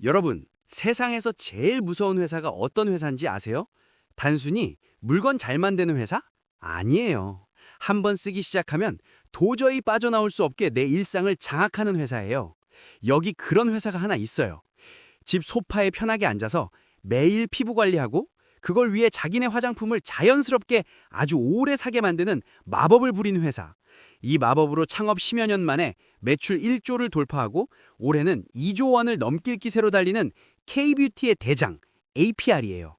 여러분, 세상에서 제일 무서운 회사가 어떤 회사인지 아세요? 단순히 물건 잘 만드는 회사? 아니에요. 한번 쓰기 시작하면 도저히 빠져나올 수 없게 내 일상을 장악하는 회사예요. 여기 그런 회사가 하나 있어요. 집 소파에 편하게 앉아서 매일 피부 관리하고 그걸 위해 자기네 화장품을 자연스럽게 아주 오래 사게 만드는 마법을 부린 회사. 이 마법으로 창업 10여 년 만에 매출 1조를 돌파하고 올해는 2조 원을 넘길 기세로 달리는 K-뷰티의 대장, APR이에요.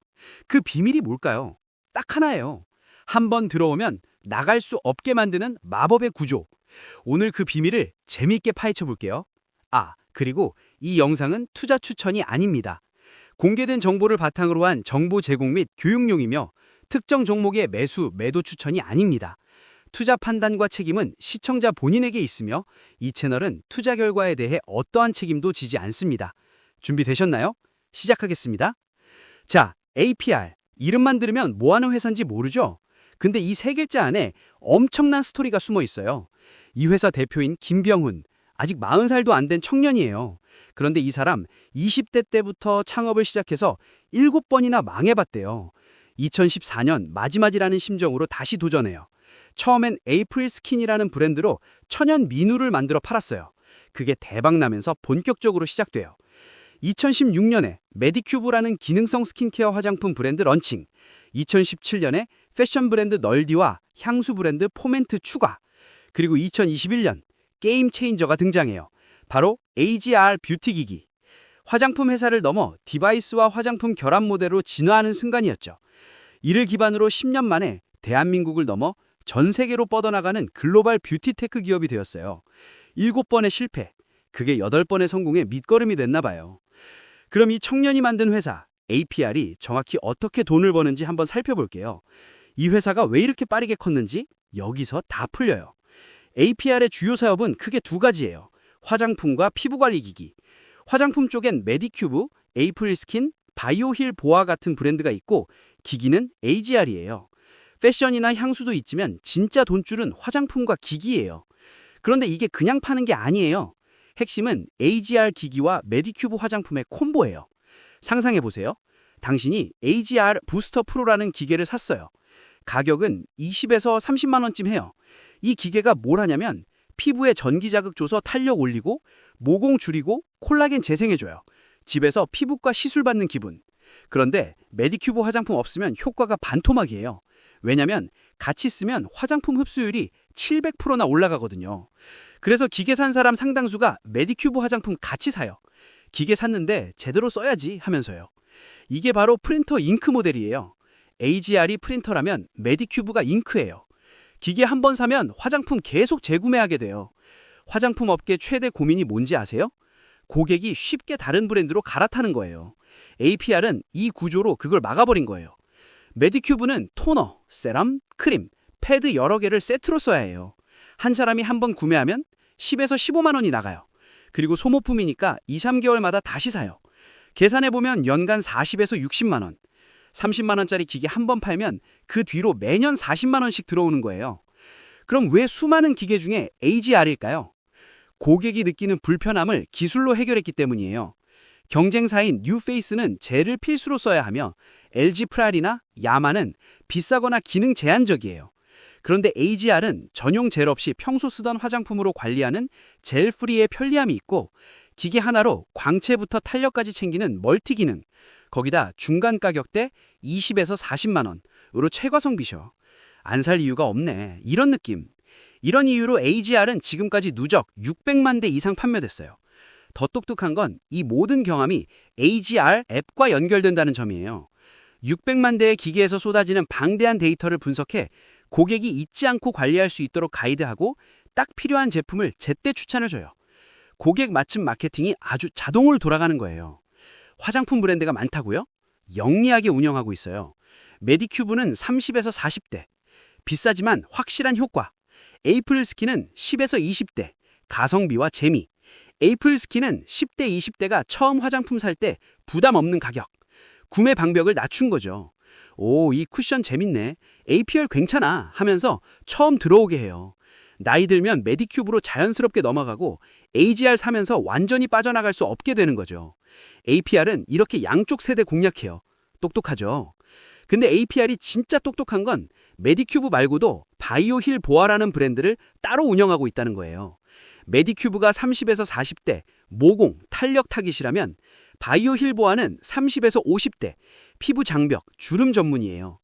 그 비밀이 뭘까요? 딱 하나예요. 한번 들어오면 나갈 수 없게 만드는 마법의 구조. 오늘 그 비밀을 재미있게 파헤쳐 볼게요. 그리고 이 영상은 투자 추천이 아닙니다. 공개된 정보를 바탕으로 한 정보 제공 및 교육용이며 특정 종목의 매수, 매도 추천이 아닙니다. 투자 판단과 책임은 시청자 본인에게 있으며 이 채널은 투자 결과에 대해 어떠한 책임도 지지 않습니다. 준비되셨나요? 시작하겠습니다. 자, APR. 이름만 들으면 뭐 하는 회사인지 모르죠? 근데 이 세 글자 안에 엄청난 스토리가 숨어 있어요. 이 회사 대표인 김병훈. 아직 40살도 안 된 청년이에요. 그런데 이 사람 20대 때부터 창업을 시작해서 7번이나 망해봤대요. 2014년 마지막이라는 심정으로 다시 도전해요. 처음엔 에이프릴 스킨이라는 브랜드로 천연 민우를 만들어 팔았어요. 그게 대박나면서 본격적으로 시작돼요. 2016년에 메디큐브라는 기능성 스킨케어 화장품 브랜드 런칭, 2017년에 패션 브랜드 널디와 향수 브랜드 포멘트 추가, 그리고 2021년 게임 체인저가 등장해요. 바로 AGR 뷰티 기기. 화장품 회사를 넘어 디바이스와 화장품 결합 모델로 진화하는 순간이었죠. 이를 기반으로 10년 만에 대한민국을 넘어 전 세계로 뻗어나가는 글로벌 뷰티테크 기업이 되었어요. 7번의 실패, 그게 8번의 성공의 밑거름이 됐나 봐요. 그럼 이 청년이 만든 회사, APR이 정확히 어떻게 돈을 버는지 한번 살펴볼게요. 이 회사가 왜 이렇게 빠르게 컸는지 여기서 다 풀려요. APR의 주요 사업은 크게 두 가지예요. 화장품과 피부관리기기. 화장품 쪽엔 메디큐브, 에이프릴 스킨, 바이오힐 보아 같은 브랜드가 있고 기기는 AGR이에요. 패션이나 향수도 있지만 진짜 돈줄은 화장품과 기기예요. 그런데 이게 그냥 파는 게 아니에요. 핵심은 AGR 기기와 메디큐브 화장품의 콤보예요. 상상해보세요. 당신이 AGR 부스터 프로라는 기계를 샀어요. 가격은 20에서 30만 원쯤 해요. 이 기계가 뭘 하냐면 피부에 전기 자극 줘서 탄력 올리고 모공 줄이고 콜라겐 재생해줘요. 집에서 피부과 시술 받는 기분. 그런데 메디큐브 화장품 없으면 효과가 반토막이에요. 왜냐면 같이 쓰면 화장품 흡수율이 700%나 올라가거든요. 그래서 기계 산 사람 상당수가 메디큐브 화장품 같이 사요. 기계 샀는데 제대로 써야지 하면서요. 이게 바로 프린터 잉크 모델이에요. AGR이 프린터라면 메디큐브가 잉크예요. 기계 한 번 사면 화장품 계속 재구매하게 돼요. 화장품 업계 최대 고민이 뭔지 아세요? 고객이 쉽게 다른 브랜드로 갈아타는 거예요. APR은 이 구조로 그걸 막아버린 거예요. 메디큐브는 토너, 세럼, 크림, 패드 여러 개를 세트로 써야 해요. 한 사람이 한 번 구매하면 10에서 15만 원이 나가요. 그리고 소모품이니까 2, 3개월마다 다시 사요. 계산해보면 연간 40에서 60만 원. 30만 원짜리 기계 한 번 팔면 그 뒤로 매년 40만 원씩 들어오는 거예요. 그럼 왜 수많은 기계 중에 AGR일까요? 고객이 느끼는 불편함을 기술로 해결했기 때문이에요. 경쟁사인 뉴페이스는 젤을 필수로 써야 하며 LG 프랄이나 야마는 비싸거나 기능 제한적이에요. 그런데 AGR은 전용 젤 없이 평소 쓰던 화장품으로 관리하는 젤 프리의 편리함이 있고 기계 하나로 광채부터 탄력까지 챙기는 멀티 기능, 거기다 중간 가격대 20에서 40만 원으로 최과성비셔. 안 살 이유가 없네. 이런 느낌. 이런 이유로 AGR은 지금까지 누적 600만 대 이상 판매됐어요. 더 똑똑한 건 이 모든 경험이 AGR 앱과 연결된다는 점이에요. 600만 대의 기계에서 쏟아지는 방대한 데이터를 분석해 고객이 잊지 않고 관리할 수 있도록 가이드하고 딱 필요한 제품을 제때 추천해줘요. 고객 맞춤 마케팅이 아주 자동으로 돌아가는 거예요. 화장품 브랜드가 많다고요? 영리하게 운영하고 있어요. 메디큐브는 30에서 40대, 비싸지만 확실한 효과. 에이프릴 스킨은 10에서 20대, 가성비와 재미. 에이프릴 스킨은 10대, 20대가 처음 화장품 살 때 부담 없는 가격. 구매 방벽을 낮춘 거죠. 오, 이 쿠션 재밌네. APR 괜찮아 하면서 처음 들어오게 해요. 나이 들면 메디큐브로 자연스럽게 넘어가고 AGR 사면서 완전히 빠져나갈 수 없게 되는 거죠. APR은 이렇게 양쪽 세대 공략해요. 똑똑하죠. 근데 APR이 진짜 똑똑한 건 메디큐브 말고도 바이오힐 보아라는 브랜드를 따로 운영하고 있다는 거예요. 메디큐브가 30에서 40대 모공, 탄력 타깃이라면 바이오힐 보아는 30에서 50대 피부 장벽, 주름 전문이에요.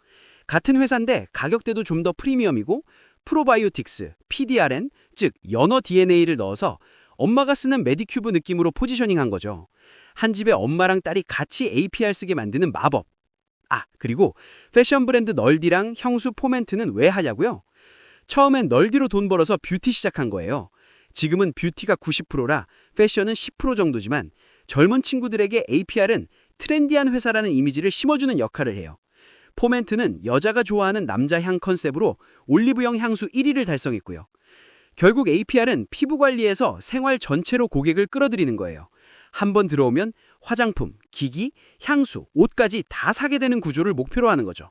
같은 회사인데 가격대도 좀 더 프리미엄이고 프로바이오틱스, PDRN, 즉 연어 DNA를 넣어서 엄마가 쓰는 메디큐브 느낌으로 포지셔닝한 거죠. 한 집에 엄마랑 딸이 같이 APR 쓰게 만드는 마법. 그리고 패션 브랜드 널디랑 형수 포멘트는 왜 하냐고요? 처음엔 널디로 돈 벌어서 뷰티 시작한 거예요. 지금은 뷰티가 90%라 패션은 10% 정도지만 젊은 친구들에게 APR은 트렌디한 회사라는 이미지를 심어주는 역할을 해요. 포멘트는 여자가 좋아하는 남자 향 컨셉으로 올리브영 향수 1위를 달성했고요. 결국 APR은 피부 관리에서 생활 전체로 고객을 끌어들이는 거예요. 한번 들어오면 화장품, 기기, 향수, 옷까지 다 사게 되는 구조를 목표로 하는 거죠.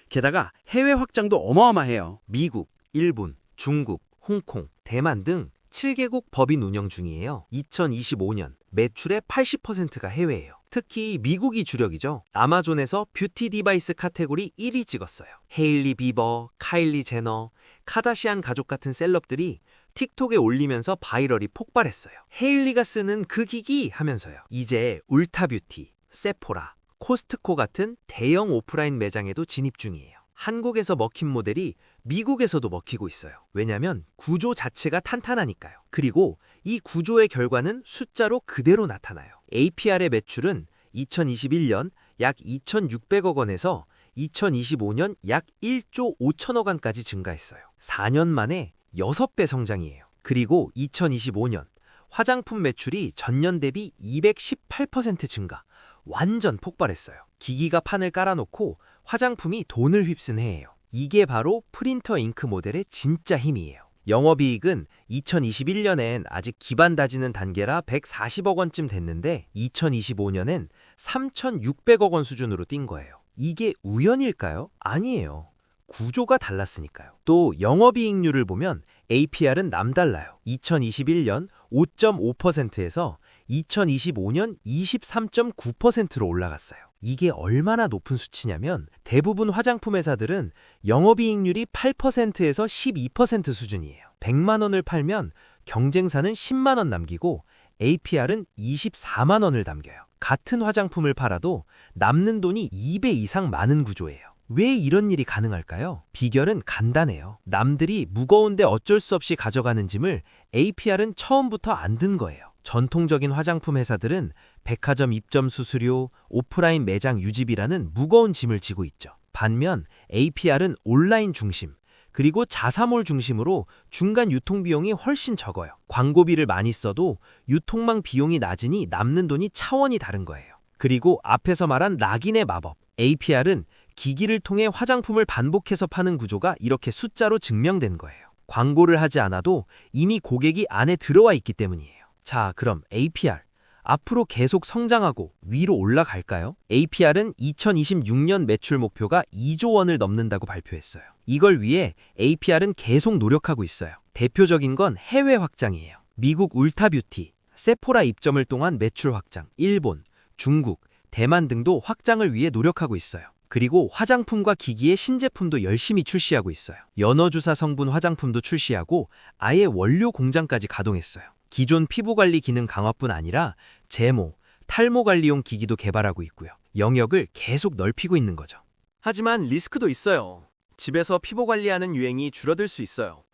게다가 해외 확장도 어마어마해요. 미국, 일본, 중국, 홍콩, 대만 등 7개국 법인 운영 중이에요. 2025년 매출의 80%가 해외예요. 특히 미국이 주력이죠. 아마존에서 뷰티 디바이스 카테고리 1위 찍었어요. 헤일리 비버, 카일리 제너, 카다시안 가족 같은 셀럽들이 틱톡에 올리면서 바이럴이 폭발했어요. 헤일리가 쓰는 그 기기 하면서요. 이제 울타뷰티, 세포라, 코스트코 같은 대형 오프라인 매장에도 진입 중이에요. 한국에서 먹힌 모델이 미국에서도 먹히고 있어요. 왜냐면 구조 자체가 탄탄하니까요. 그리고 이 구조의 결과는 숫자로 그대로 나타나요. APR의 매출은 2021년 약 2,600억 원에서 2025년 약 1조 5천억 원까지 증가했어요. 4년 만에 6배 성장이에요. 그리고 2025년 화장품 매출이 전년 대비 218% 증가, 완전 폭발했어요. 기기가 판을 깔아놓고 화장품이 돈을 휩쓴 해예요. 이게 바로 프린터 잉크 모델의 진짜 힘이에요. 영업이익은 2021년엔 아직 기반 다지는 단계라 140억 원쯤 됐는데 2025년엔 3,600억 원 수준으로 뛴 거예요. 이게 우연일까요? 아니에요. 구조가 달랐으니까요. 또 영업이익률을 보면 APR은 남달라요. 2021년 5.5%에서 2025년 23.9%로 올라갔어요. 이게 얼마나 높은 수치냐면 대부분 화장품 회사들은 영업이익률이 8%에서 12% 수준이에요. 100만 원을 팔면 경쟁사는 10만 원 남기고 APR은 24만 원을 남겨요. 같은 화장품을 팔아도 남는 돈이 2배 이상 많은 구조예요. 왜 이런 일이 가능할까요? 비결은 간단해요. 남들이 무거운데 어쩔 수 없이 가져가는 짐을 APR은 처음부터 안 든 거예요. 전통적인 화장품 회사들은 백화점 입점 수수료, 오프라인 매장 유지비라는 무거운 짐을 지고 있죠. 반면 APR은 온라인 중심, 그리고 자사몰 중심으로 중간 유통비용이 훨씬 적어요. 광고비를 많이 써도 유통망 비용이 낮으니 남는 돈이 차원이 다른 거예요. 그리고 앞에서 말한 락인의 마법, APR은 기기를 통해 화장품을 반복해서 파는 구조가 이렇게 숫자로 증명된 거예요. 광고를 하지 않아도 이미 고객이 안에 들어와 있기 때문이에요. 자, 그럼 APR 앞으로 계속 성장하고 위로 올라갈까요? APR은 2026년 매출 목표가 2조 원을 넘는다고 발표했어요. 이걸 위해 APR은 계속 노력하고 있어요. 대표적인 건 해외 확장이에요. 미국 울타뷰티, 세포라 입점을 통한 매출 확장, 일본, 중국, 대만 등도 확장을 위해 노력하고 있어요. 그리고 화장품과 기기의 신제품도 열심히 출시하고 있어요. 연어주사 성분 화장품도 출시하고 아예 원료 공장까지 가동했어요. 기존 피부관리 기능 강화뿐 아니라 제모, 탈모 관리용 기기도 개발하고 있고요. 영역을 계속 넓히고 있는 거죠. 하지만 리스크도 있어요. 집에서 피부 관리하는 유행이 줄어들 수 있어요.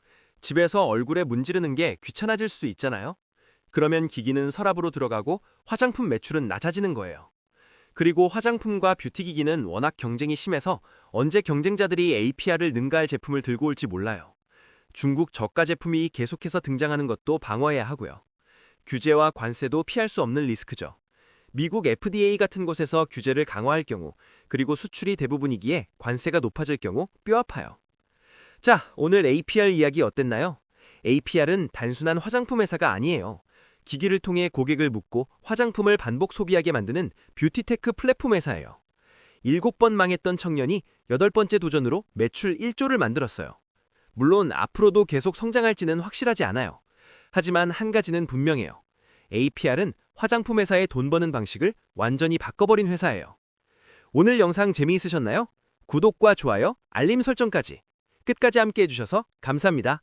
집에서 얼굴에 문지르는 게 귀찮아질 수 있잖아요. 그러면 기기는 서랍으로 들어가고 화장품 매출은 낮아지는 거예요. 그리고 화장품과 뷰티 기기는 워낙 경쟁이 심해서 언제 경쟁자들이 APR을 능가할 제품을 들고 올지 몰라요. 중국 저가 제품이 계속해서 등장하는 것도 방어해야 하고요. 규제와 관세도 피할 수 없는 리스크죠. 미국 FDA 같은 곳에서 규제를 강화할 경우, 그리고 수출이 대부분이기에 관세가 높아질 경우 뼈 아파요. 자, 오늘 APR 이야기 어땠나요? APR은 단순한 화장품 회사가 아니에요. 기기를 통해 고객을 묶고 화장품을 반복 소비하게 만드는 뷰티테크 플랫폼 회사예요. 7번 망했던 청년이 8번째 도전으로 매출 1조를 만들었어요. 물론 앞으로도 계속 성장할지는 확실하지 않아요. 하지만 한 가지는 분명해요. APR은 화장품 회사의 돈 버는 방식을 완전히 바꿔버린 회사예요. 오늘 영상 재미있으셨나요? 구독과 좋아요, 알림 설정까지 끝까지 함께 해주셔서 감사합니다.